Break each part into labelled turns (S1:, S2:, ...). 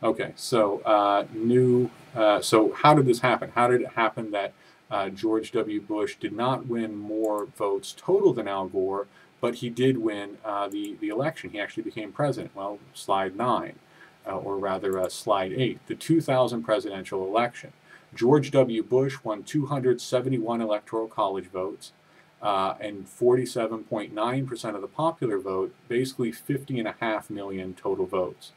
S1: Okay, so so how did this happen? How did it happen that George W. Bush did not win more votes total than Al Gore, but he did win the election? He actually became president. Well, slide 9, or rather slide 8, the 2000 presidential election. George W. Bush won 271 Electoral College votes. And 47.9% of the popular vote, basically 50.5 million total votes.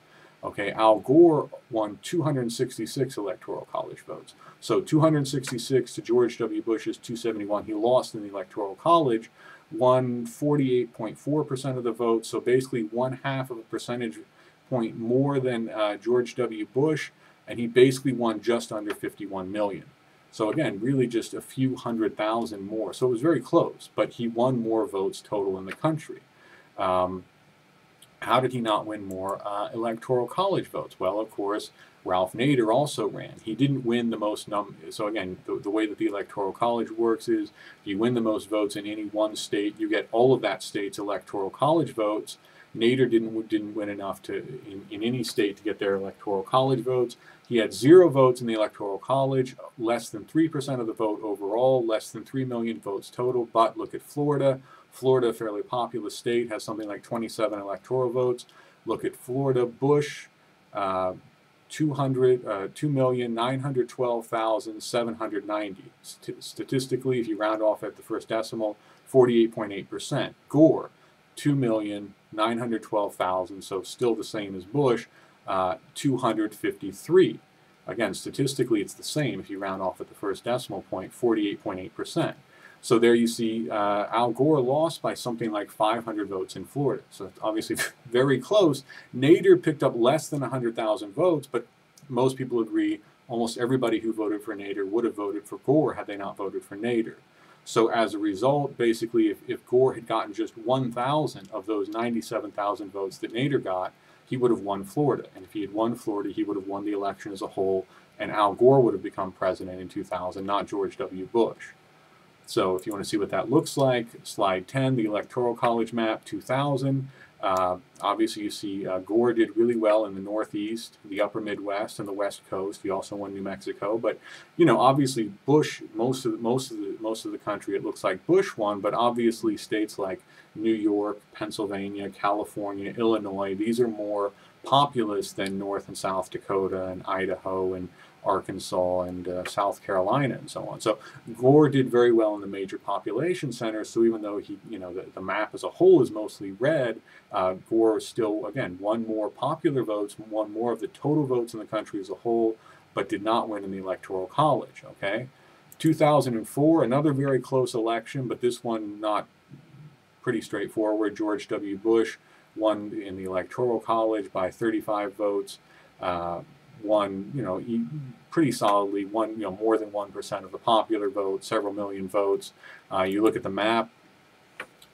S1: Okay, Al Gore won 266 Electoral College votes. So 266 to George W. Bush's 271. He lost in the Electoral College, won 48.4% of the vote. So basically 1/2 of a percentage point more than George W. Bush, and he basically won just under 51 million. So again, really just a few 100,000 more. So it was very close, but he won more votes total in the country. How did he not win more Electoral College votes? Well, of course, Ralph Nader also ran. He didn't win the most So again, the way that the Electoral College works is if you win the most votes in any one state, you get all of that state's Electoral College votes. Nader didn't win enough in any state to get their Electoral College votes. He had 0 votes in the Electoral College, less than 3% of the vote overall, less than 3 million votes total. But look at Florida. Florida, a fairly populous state, has something like 27 electoral votes. Look at Florida. Bush, 2,912,790. Statistically, if you round off at the first decimal, 48.8%. Gore, 2,912,000, so still the same as Bush, 253. Again, statistically, it's the same if you round off at the first decimal point, 48.8%. So there you see Al Gore lost by something like 500 votes in Florida. So it's obviously very close. Nader picked up less than 100,000 votes, but most people agree almost everybody who voted for Nader would have voted for Gore had they not voted for Nader. So as a result, basically, if Gore had gotten just 1,000 of those 97,000 votes that Nader got, he would have won Florida. And if he had won Florida, he would have won the election as a whole, and Al Gore would have become president in 2000, not George W. Bush. So if you want to see what that looks like, slide 10, the Electoral College Map 2000. Obviously, you see Gore did really well in the Northeast, the Upper Midwest, and the West Coast. He also won New Mexico. But obviously, Bush, most of the country, it looks like Bush won. But obviously, states like New York, Pennsylvania, California, Illinois, these are more populous than North and South Dakota and Idaho and Arkansas and South Carolina and so on. So Gore did very well in the major population centers. So even though the map as a whole is mostly red, Gore still, again, won more popular votes, won more of the total votes in the country as a whole, but did not win in the Electoral College. Okay, 2004, another very close election, but this one not pretty straightforward. George W. Bush won in the Electoral College by 35 votes. Won, pretty solidly, won, more than 1% of the popular vote, several million votes. You look at the map,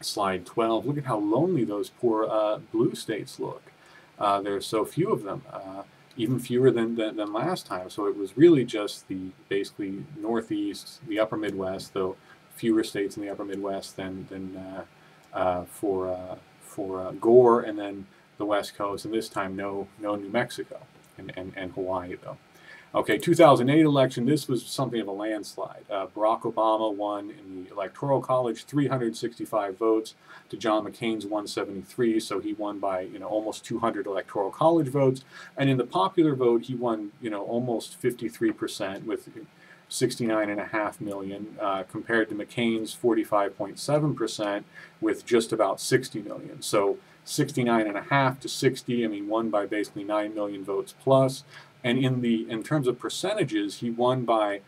S1: slide 12, look at how lonely those poor blue states look. There's so few of them, even fewer than last time. So it was really just basically Northeast, the Upper Midwest, though fewer states in the Upper Midwest than for Gore, and then the West Coast, and this time no New Mexico. And Hawaii, though. Okay, 2008 election, this was something of a landslide. Barack Obama won in the Electoral College, 365 votes to John McCain's 173, so he won by almost 200 Electoral College votes. And in the popular vote, he won almost 53% with 69.5 million, compared to McCain's 45.7% with just about 60 million. So 69.5 to 60, won by basically 9 million votes plus. And in terms of percentages, he won by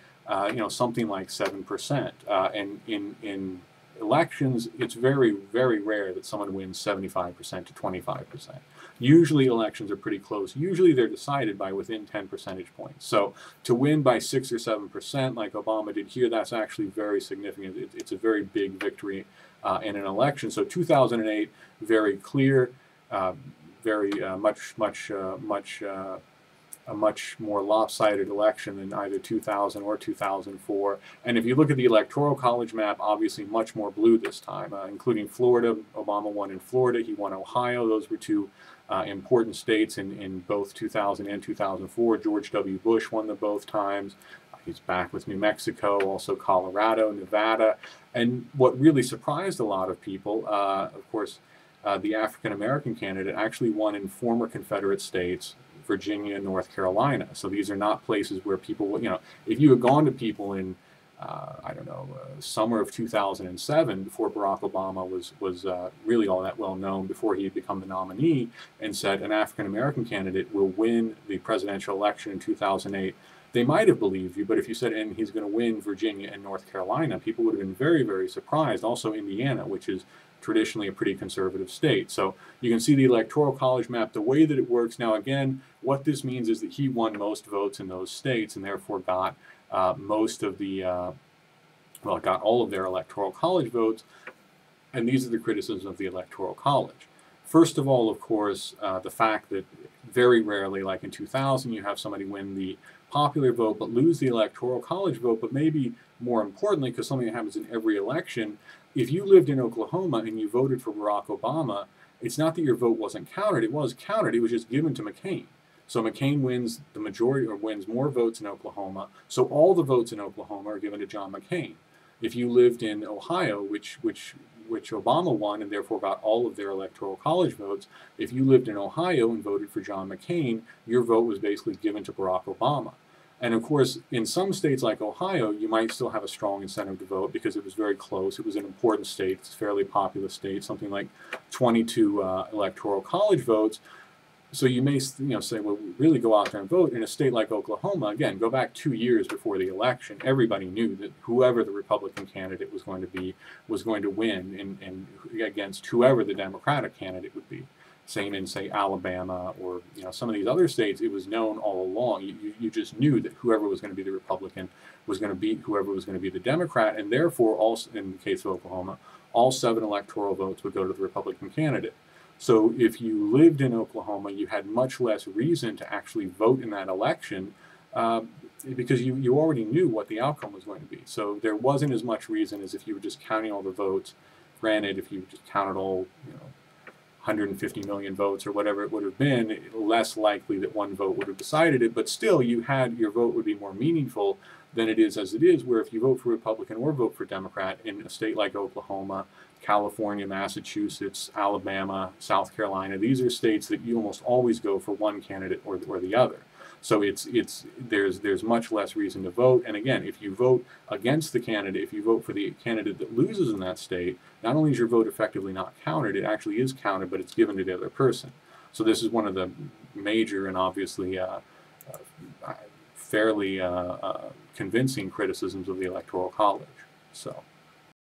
S1: something like 7%. And in elections, it's very, very rare that someone wins 75% to 25%. Usually elections are pretty close. Usually they're decided by within 10 percentage points. So to win by 6 or 7%, like Obama did here, that's actually very significant. It's a very big victory in an election. So 2008, very clear, very a much more lopsided election than either 2000 or 2004. And if you look at the Electoral College map, obviously much more blue this time, including Florida. Obama won in Florida. He won Ohio. Those were two important states in both 2000 and 2004. George W. Bush won them both times. He's back with New Mexico, also Colorado, Nevada. And what really surprised a lot of people, of course, the African-American candidate actually won in former Confederate states, Virginia, North Carolina. So these are not places where people, if you had gone to people in, I don't know, summer of 2007, before Barack Obama was really all that well known, before he had become the nominee, and said an African-American candidate will win the presidential election in 2008, they might have believed you. But if you said, and he's going to win Virginia and North Carolina, people would have been very, very surprised. Also Indiana, which is traditionally a pretty conservative state. So you can see the Electoral College Map, the way that it works. Now, again, what this means is that he won most votes in those states and therefore got most of the, got all of their Electoral College votes. And these are the criticisms of the Electoral College. First of all, of course, the fact that very rarely, like in 2000, you have somebody win the popular vote but lose the Electoral College vote. But maybe more importantly, because something that happens in every election, if you lived in Oklahoma and you voted for Barack Obama, it's not that your vote wasn't counted. It was counted. It was just given to McCain. So McCain wins the majority, or wins more votes in Oklahoma. So all the votes in Oklahoma are given to John McCain. If you lived in Ohio, which Obama won and therefore got all of their Electoral College votes, if you lived in Ohio and voted for John McCain, your vote was basically given to Barack Obama. And of course, in some states like Ohio, you might still have a strong incentive to vote because it was very close. It was an important state. It's a fairly populous state, something like 22 Electoral College votes. So you may say, well, really go out there and vote. In a state like Oklahoma, again, go back 2 years before the election, everybody knew that whoever the Republican candidate was going to be was going to win and against whoever the Democratic candidate would be. Same in, say, Alabama or some of these other states, it was known all along. You just knew that whoever was going to be the Republican was going to beat whoever was going to be the Democrat, and therefore, also in the case of Oklahoma, all 7 electoral votes would go to the Republican candidate. So if you lived in Oklahoma, you had much less reason to actually vote in that election because you already knew what the outcome was going to be. So there wasn't as much reason as if you were just counting all the votes. Granted, if you just counted all, 150 million votes or whatever it would have been, less likely that one vote would have decided it, but still your vote would be more meaningful than it is as it is, where if you vote for Republican or vote for Democrat in a state like Oklahoma, California, Massachusetts, Alabama, South Carolina, these are states that you almost always go for one candidate or the other. So there's much less reason to vote. And again, if you vote against the candidate, if you vote for the candidate that loses in that state, not only is your vote effectively not counted, it actually is counted, but it's given to the other person. So this is one of the major and obviously fairly convincing criticisms of the Electoral College. So.